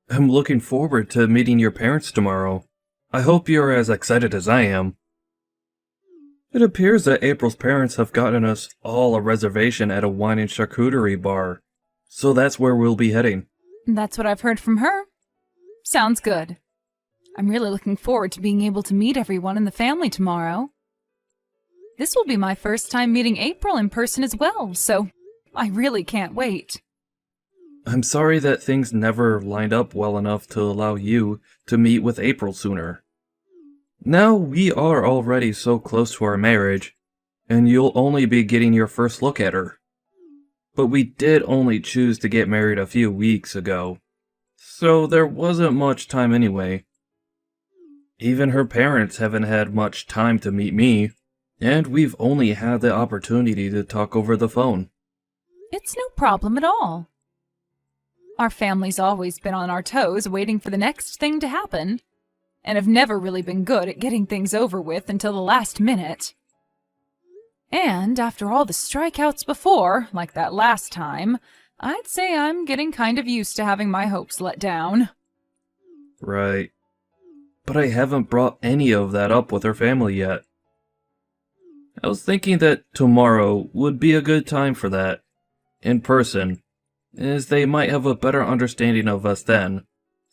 I'm looking forward to meeting your parents tomorrow. I hope you're as excited as I am. It appears that April's parents have gotten us all a reservation at a wine and charcuterie bar, so that's where we'll be heading. That's what I've heard from her. Sounds good. I'm really looking forward to being able to meet everyone in the family tomorrow. This will be my first time meeting April in person as well, so I really can't wait. I'm sorry that things never lined up well enough to allow you to meet with April sooner. Now we are already so close to our marriage, and you'll only be getting your first look at her. But we did only choose to get married a few weeks ago, so there wasn't much time anyway. Even her parents haven't had much time to meet me, and we've only had the opportunity to talk over the phone. It's no problem at all. Our family's always been on our toes waiting for the next thing to happen, and have never really been good at getting things over with until the last minute. And after all the strikeouts before, like that last time, I'd say I'm getting kind of used to having my hopes let down. Right. But I haven't brought any of that up with her family yet. I was thinking that tomorrow would be a good time for that, in person, as they might have a better understanding of us then,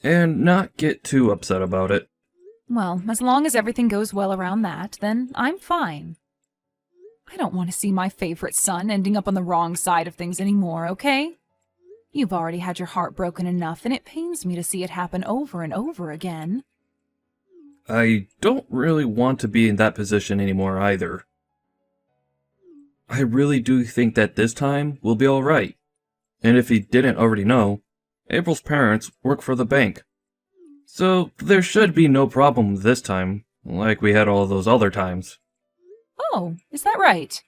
and not get too upset about it. Well, as long as everything goes well around that, then I'm fine. I don't want to see my favorite son ending up on the wrong side of things anymore, okay? You've already had your heart broken enough, and it pains me to see it happen over and over again. I don't really want to be in that position anymore either. I really do think that this time will be alright. And if you didn't already know, April's parents work for the bank. So there should be no problem this time, like we had all those other times. Oh, is that right?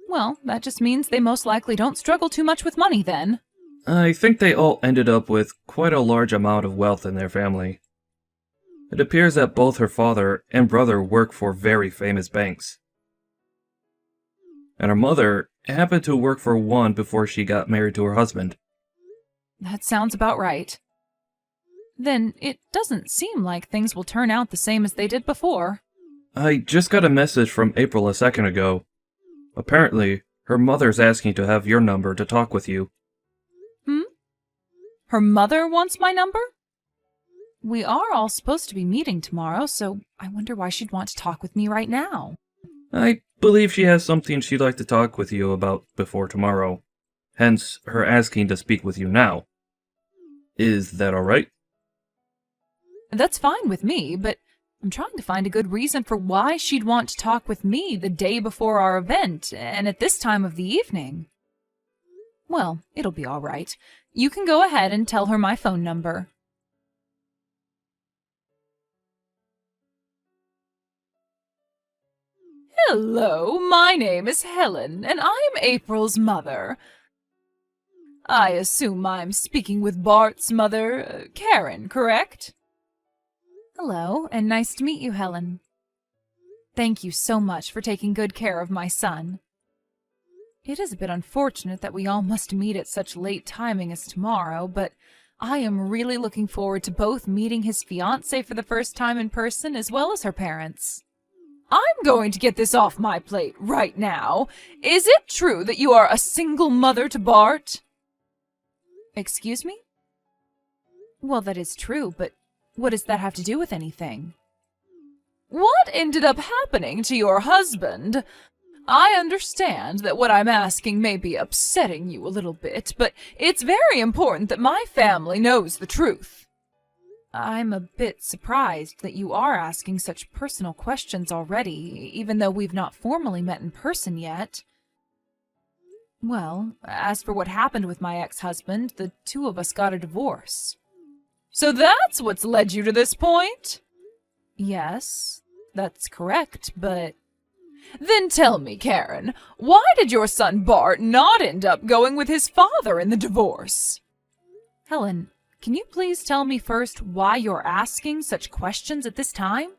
Well, that just means they most likely don't struggle too much with money then. I think they all ended up with quite a large amount of wealth in their family. It appears that both her father and brother work for very famous banks. And her mother happened to work for one before she got married to her husband. That sounds about right. Then it doesn't seem like things will turn out the same as they did before. I just got a message from April a second ago. Apparently, her mother's asking to have your number to talk with you. Her mother wants my number? We are all supposed to be meeting tomorrow, so I wonder why she'd want to talk with me right now. I believe she has something she'd like to talk with you about before tomorrow. Hence, her asking to speak with you now. Is that alright? That's fine with me, but I'm trying to find a good reason for why she'd want to talk with me the day before our event, and at this time of the evening. Well, it'll be all right. You can go ahead and tell her my phone number. Hello, my name is Helen, and I'm April's mother. I assume I'm speaking with Bart's mother, Karen, correct? Hello, and nice to meet you, Helen. Thank you so much for taking good care of my son. It is a bit unfortunate that we all must meet at such late timing as tomorrow, but I am really looking forward to both meeting his fiancée for the first time in person as well as her parents. I'm going to get this off my plate right now. Is it true that you are a single mother to Bart? Excuse me? Well, that is true, but what does that have to do with anything? What ended up happening to your husband? I understand that what I'm asking may be upsetting you a little bit, but it's very important that my family knows the truth. I'm a bit surprised that you are asking such personal questions already, even though we've not formally met in person yet. Well, as for what happened with my ex-husband, the two of us got a divorce. So that's what's led you to this point? Yes, that's correct, but... Then tell me, Karen, why did your son Bart not end up going with his father in the divorce? Helen, can you please tell me first why you're asking such questions at this time?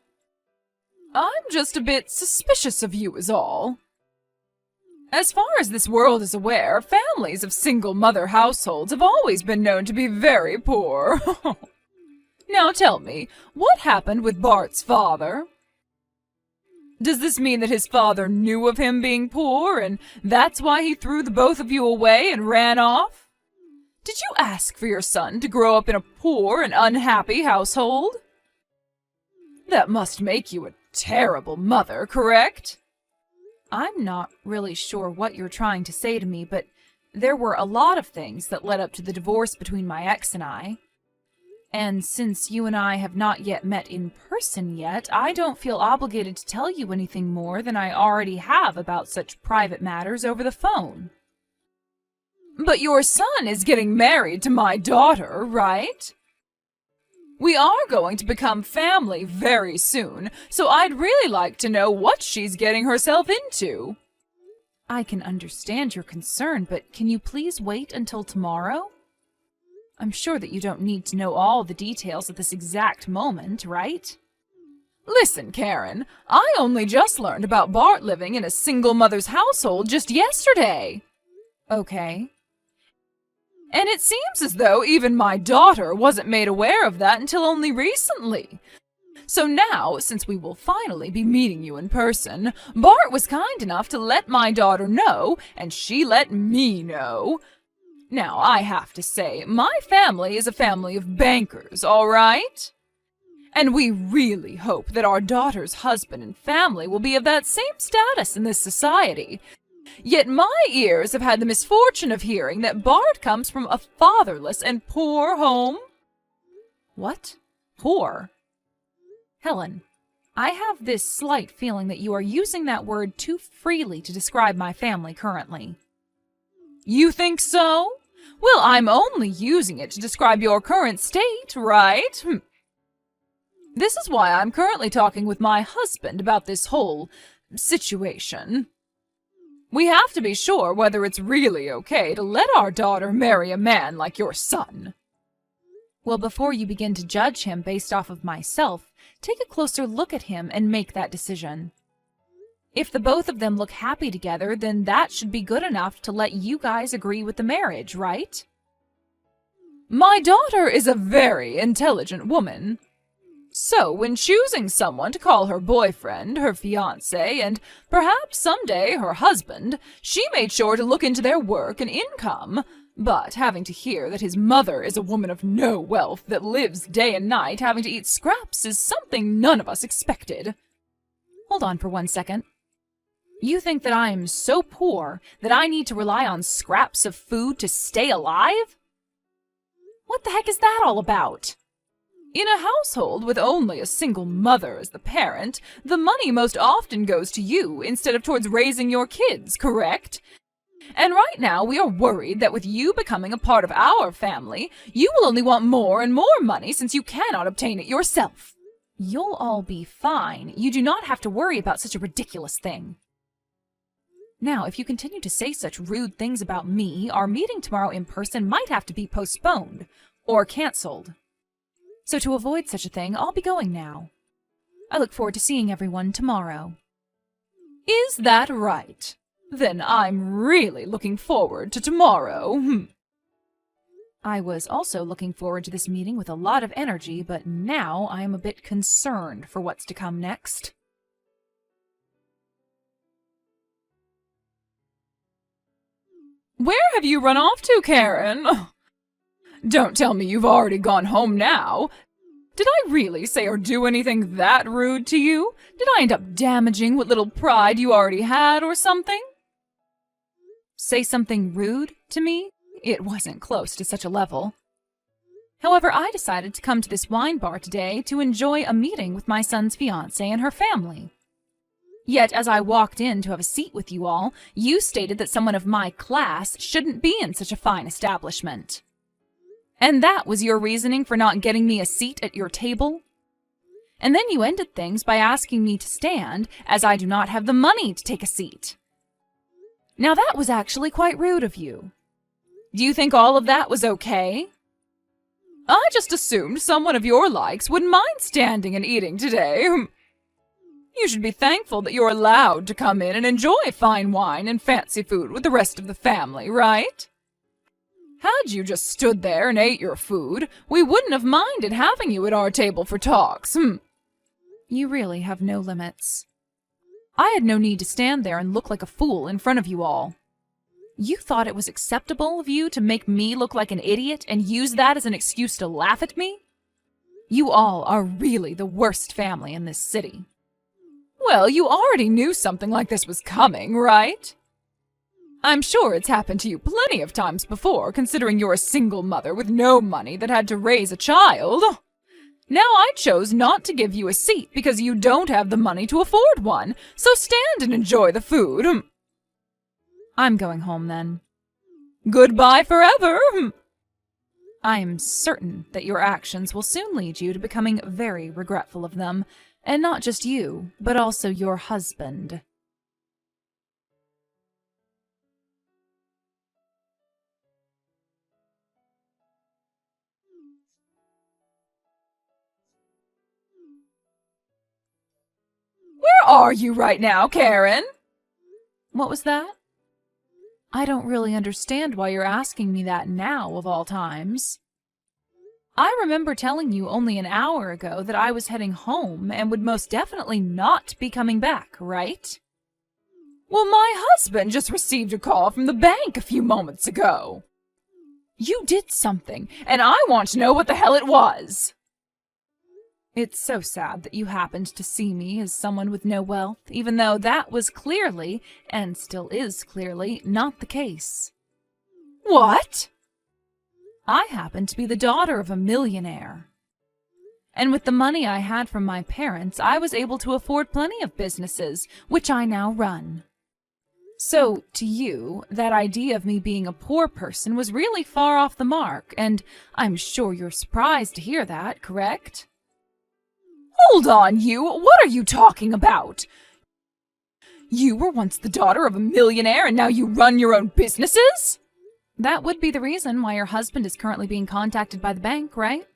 I'm just a bit suspicious of you is all. As far as this world is aware, families of single-mother households have always been known to be very poor. Now tell me, what happened with Bart's father? Does this mean that his father knew of him being poor, and that's why he threw the both of you away and ran off? Did you ask for your son to grow up in a poor and unhappy household? That must make you a terrible mother, correct? I'm not really sure what you're trying to say to me, but there were a lot of things that led up to the divorce between my ex and I. And since you and I have not yet met in person yet, I don't feel obligated to tell you anything more than I already have about such private matters over the phone. But your son is getting married to my daughter, right? We are going to become family very soon, so I'd really like to know what she's getting herself into. I can understand your concern, but can you please wait until tomorrow? I'm sure that you don't need to know all the details at this exact moment, right? Listen, Karen, I only just learned about Bart living in a single mother's household just yesterday. Okay. And it seems as though even my daughter wasn't made aware of that until only recently. So now, since we will finally be meeting you in person, Bart was kind enough to let my daughter know, and she let me know. Now, I have to say, my family is a family of bankers, all right? And we really hope that our daughter's husband and family will be of that same status in this society. Yet my ears have had the misfortune of hearing that Bart comes from a fatherless and poor home. What? Poor? Helen, I have this slight feeling that you are using that word too freely to describe my family currently. You think so? Well, I'm only using it to describe your current state, right? This is why I'm currently talking with my husband about this whole situation. We have to be sure whether it's really okay to let our daughter marry a man like your son. Well, before you begin to judge him based off of myself, take a closer look at him and make that decision. If the both of them look happy together, then that should be good enough to let you guys agree with the marriage, right? My daughter is a very intelligent woman. So, when choosing someone to call her boyfriend, her fiancé, and perhaps someday her husband, she made sure to look into their work and income. But having to hear that his mother is a woman of no wealth that lives day and night having to eat scraps is something none of us expected. Hold on for 1 second. You think that I am so poor that I need to rely on scraps of food to stay alive? What the heck is that all about? In a household with only a single mother as the parent, the money most often goes to you instead of towards raising your kids, correct? And right now we are worried that with you becoming a part of our family, you will only want more and more money since you cannot obtain it yourself. You'll all be fine. You do not have to worry about such a ridiculous thing. Now, if you continue to say such rude things about me, our meeting tomorrow in person might have to be postponed or canceled. So to avoid such a thing, I'll be going now. I look forward to seeing everyone tomorrow. Is that right? Then I'm really looking forward to tomorrow. I was also looking forward to this meeting with a lot of energy, but now I am a bit concerned for what's to come next. Where have you run off to, Karen? Don't tell me you've already gone home now. Did I really say or do anything that rude to you? Did I end up damaging what little pride you already had or something? Say something rude to me? It wasn't close to such a level. However, I decided to come to this wine bar today to enjoy a meeting with my son's fiancée and her family. Yet, as I walked in to have a seat with you all, you stated that someone of my class shouldn't be in such a fine establishment. And that was your reasoning for not getting me a seat at your table? And then you ended things by asking me to stand, as I do not have the money to take a seat. Now that was actually quite rude of you. Do you think all of that was okay? I just assumed someone of your likes wouldn't mind standing and eating today. You should be thankful that you're allowed to come in and enjoy fine wine and fancy food with the rest of the family, right? Had you just stood there and ate your food, we wouldn't have minded having you at our table for talks. You really have no limits. I had no need to stand there and look like a fool in front of you all. You thought it was acceptable of you to make me look like an idiot and use that as an excuse to laugh at me? You all are really the worst family in this city. Well, you already knew something like this was coming, right? I'm sure it's happened to you plenty of times before, considering you're a single mother with no money that had to raise a child. Now I chose not to give you a seat because you don't have the money to afford one, so stand and enjoy the food. I'm going home then. Goodbye forever. I am certain that your actions will soon lead you to becoming very regretful of them, and not just you, but also your husband. Where are you right now, Karen? What was that? I don't really understand why you're asking me that now, of all times. I remember telling you only an hour ago that I was heading home and would most definitely not be coming back, right? Well, my husband just received a call from the bank a few moments ago. You did something, and I want to know what the hell it was. It's so sad that you happened to see me as someone with no wealth, even though that was clearly, and still is clearly, not the case. What? I happen to be the daughter of a millionaire. And with the money I had from my parents, I was able to afford plenty of businesses, which I now run. So, to you, that idea of me being a poor person was really far off the mark, and I'm sure you're surprised to hear that, correct? Hold on, you! What are you talking about? You were once the daughter of a millionaire and now you run your own businesses? That would be the reason why your husband is currently being contacted by the bank, right?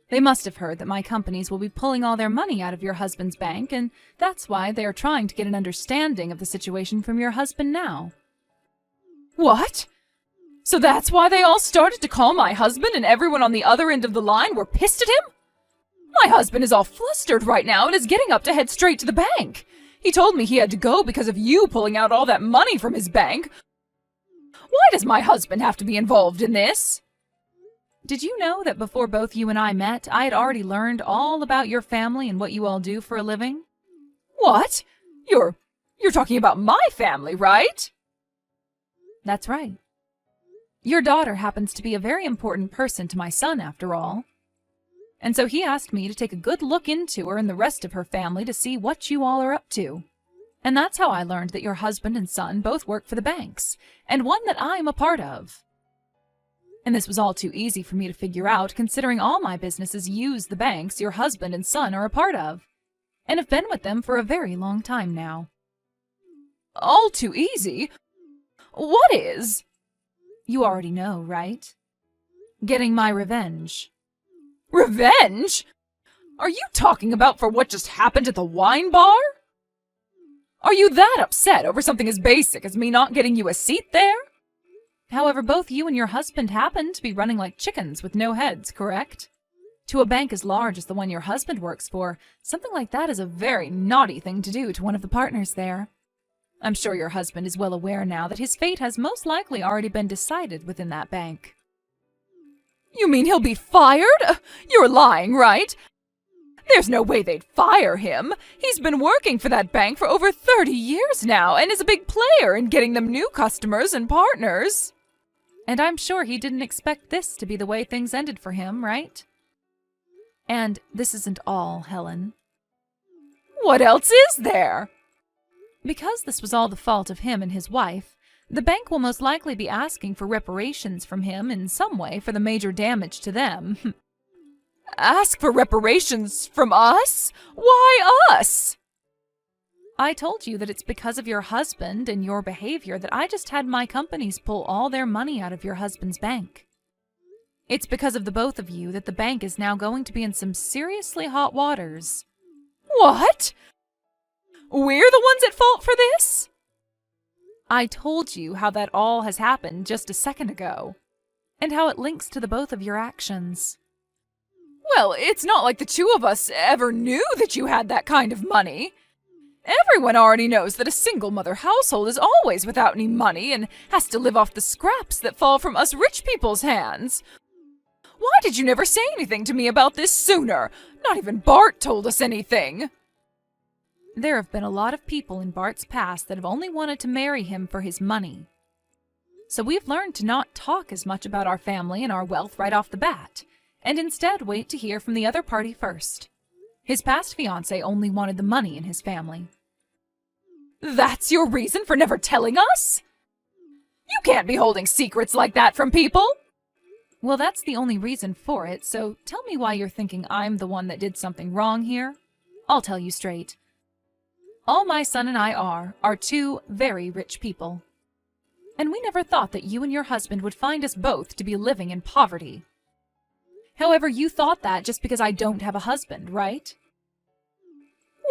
They must have heard that my companies will be pulling all their money out of your husband's bank, and that's why they are trying to get an understanding of the situation from your husband now. What? So that's why they all started to call my husband and everyone on the other end of the line were pissed at him? My husband is all flustered right now and is getting up to head straight to the bank. He told me he had to go because of you pulling out all that money from his bank. Why does my husband have to be involved in this? Did you know that before both you and I met, I had already learned all about your family and what you all do for a living? What? You're talking about my family, right? That's right. Your daughter happens to be a very important person to my son, after all. And so he asked me to take a good look into her and the rest of her family to see what you all are up to. And that's how I learned that your husband and son both work for the banks, and one that I'm a part of. And this was all too easy for me to figure out, considering all my businesses use the banks your husband and son are a part of, and have been with them for a very long time now. All too easy? What is? You already know, right? Getting my revenge. Revenge? Are you talking about for what just happened at the wine bar? Are you that upset over something as basic as me not getting you a seat there? However, both you and your husband happen to be running like chickens with no heads, correct? To a bank as large as the one your husband works for, something like that is a very naughty thing to do to one of the partners there. I'm sure your husband is well aware now that his fate has most likely already been decided within that bank. You mean he'll be fired? You're lying, right? There's no way they'd fire him. He's been working for that bank for over 30 years now and is a big player in getting them new customers and partners. And I'm sure he didn't expect this to be the way things ended for him, right? And this isn't all, Helen. What else is there? Because this was all the fault of him and his wife, the bank will most likely be asking for reparations from him in some way for the major damage to them. Ask for reparations from us? Why us? I told you that it's because of your husband and your behavior that I just had my companies pull all their money out of your husband's bank. It's because of the both of you that the bank is now going to be in some seriously hot waters. What? We're the ones at fault for this? I told you how that all has happened just a second ago, and how it links to the both of your actions. Well, it's not like the two of us ever knew that you had that kind of money. Everyone already knows that a single-mother household is always without any money and has to live off the scraps that fall from us rich people's hands. Why did you never say anything to me about this sooner? Not even Bart told us anything. There have been a lot of people in Bart's past that have only wanted to marry him for his money. So we've learned to not talk as much about our family and our wealth right off the bat, and instead wait to hear from the other party first. His past fiancé only wanted the money in his family. That's your reason for never telling us? You can't be holding secrets like that from people. Well, that's the only reason for it, so tell me why you're thinking I'm the one that did something wrong here. I'll tell you straight. All my son and I are two very rich people. And we never thought that you and your husband would find us both to be living in poverty. However, you thought that just because I don't have a husband, right?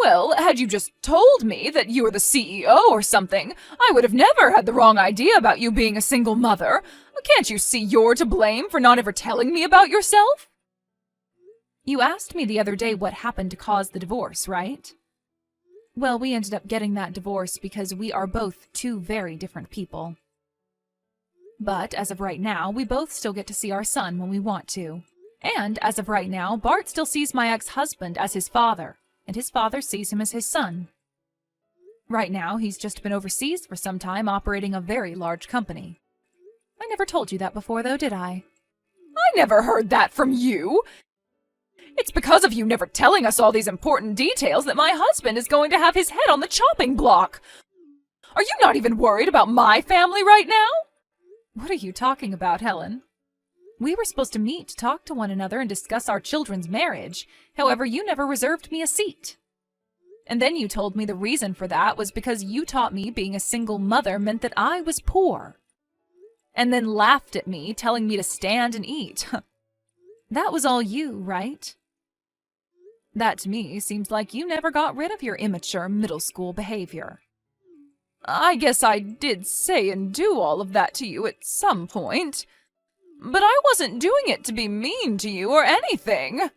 Well, had you just told me that you were the CEO or something, I would have never had the wrong idea about you being a single mother. Can't you see you're to blame for not ever telling me about yourself? You asked me the other day what happened to cause the divorce, right? Well, we ended up getting that divorce because we are both two very different people. But as of right now, we both still get to see our son when we want to. And as of right now, Bart still sees my ex-husband as his father, and his father sees him as his son. Right now, he's just been overseas for some time operating a very large company. I never told you that before, though, did I? I never heard that from you! It's because of you never telling us all these important details that my husband is going to have his head on the chopping block. Are you not even worried about my family right now? What are you talking about, Helen? We were supposed to meet to talk to one another and discuss our children's marriage. However, you never reserved me a seat. And then you told me the reason for that was because you taught me being a single mother meant that I was poor. And then laughed at me, telling me to stand and eat. That was all you, right? That to me seems like you never got rid of your immature middle school behavior. I guess I did say and do all of that to you at some point. But I wasn't doing it to be mean to you or anything.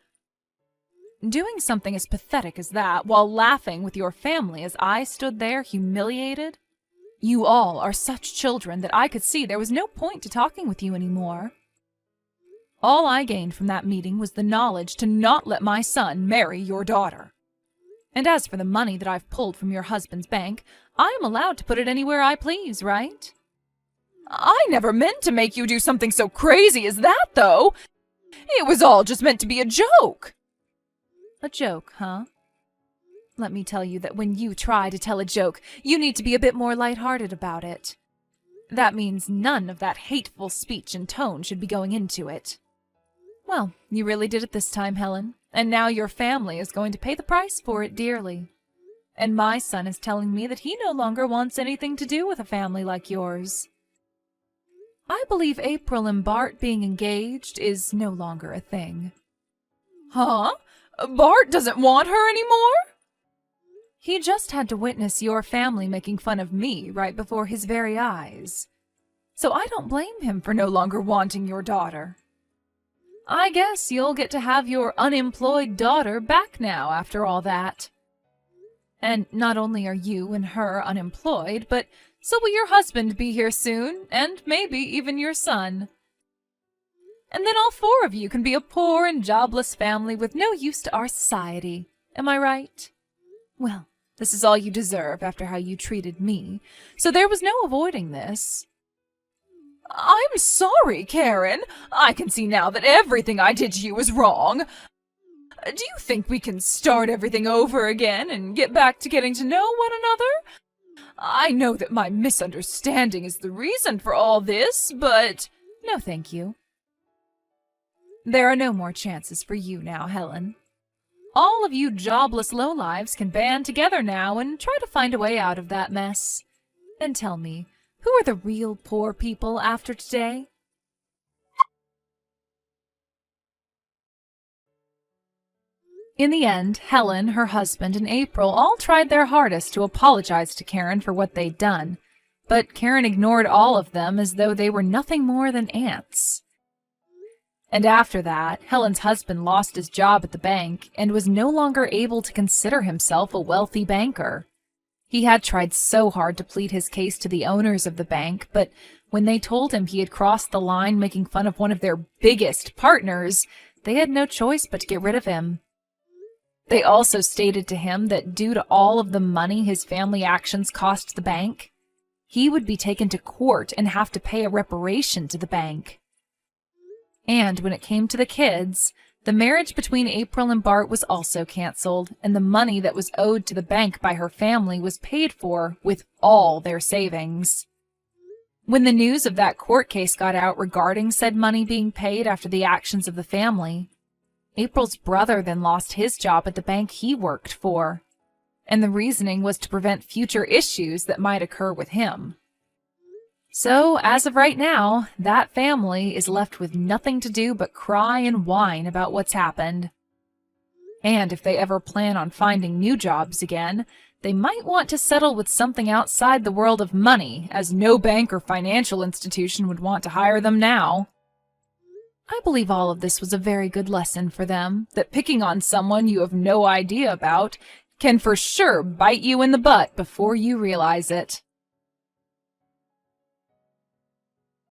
Doing something as pathetic as that while laughing with your family as I stood there humiliated? You all are such children that I could see there was no point to talking with you anymore. All I gained from that meeting was the knowledge to not let my son marry your daughter. And as for the money that I've pulled from your husband's bank, I am allowed to put it anywhere I please, right? I never meant to make you do something so crazy as that, though. It was all just meant to be a joke. A joke, huh? Let me tell you that when you try to tell a joke, you need to be a bit more lighthearted about it. That means none of that hateful speech and tone should be going into it. Well, you really did it this time, Helen, and now your family is going to pay the price for it dearly. And my son is telling me that he no longer wants anything to do with a family like yours. I believe April and Bart being engaged is no longer a thing. Huh? Bart doesn't want her anymore? He just had to witness your family making fun of me right before his very eyes. So I don't blame him for no longer wanting your daughter. I guess you'll get to have your unemployed daughter back now after all that. And not only are you and her unemployed, but so will your husband be here soon, and maybe even your son. And then all four of you can be a poor and jobless family with no use to our society. Am I right? Well, this is all you deserve after how you treated me, so there was no avoiding this. I'm sorry, Karen. I can see now that everything I did to you was wrong. Do you think we can start everything over again and get back to getting to know one another? I know that my misunderstanding is the reason for all this, but no thank you. There are no more chances for you now, Helen. All of you jobless lowlives can band together now and try to find a way out of that mess. And tell me, who are the real poor people after today? In the end, Helen, her husband, and April all tried their hardest to apologize to Karen for what they'd done, but Karen ignored all of them as though they were nothing more than ants. And after that, Helen's husband lost his job at the bank and was no longer able to consider himself a wealthy banker. He had tried so hard to plead his case to the owners of the bank, but when they told him he had crossed the line making fun of one of their biggest partners, they had no choice but to get rid of him. They also stated to him that due to all of the money his family actions cost the bank, he would be taken to court and have to pay a reparation to the bank. And when it came to the kids, the marriage between April and Bart was also canceled, and the money that was owed to the bank by her family was paid for with all their savings. When the news of that court case got out regarding said money being paid after the actions of the family, April's brother then lost his job at the bank he worked for, and the reasoning was to prevent future issues that might occur with him. So, as of right now, that family is left with nothing to do but cry and whine about what's happened. And if they ever plan on finding new jobs again, they might want to settle with something outside the world of money, as no bank or financial institution would want to hire them now. I believe all of this was a very good lesson for them, that picking on someone you have no idea about can for sure bite you in the butt before you realize it.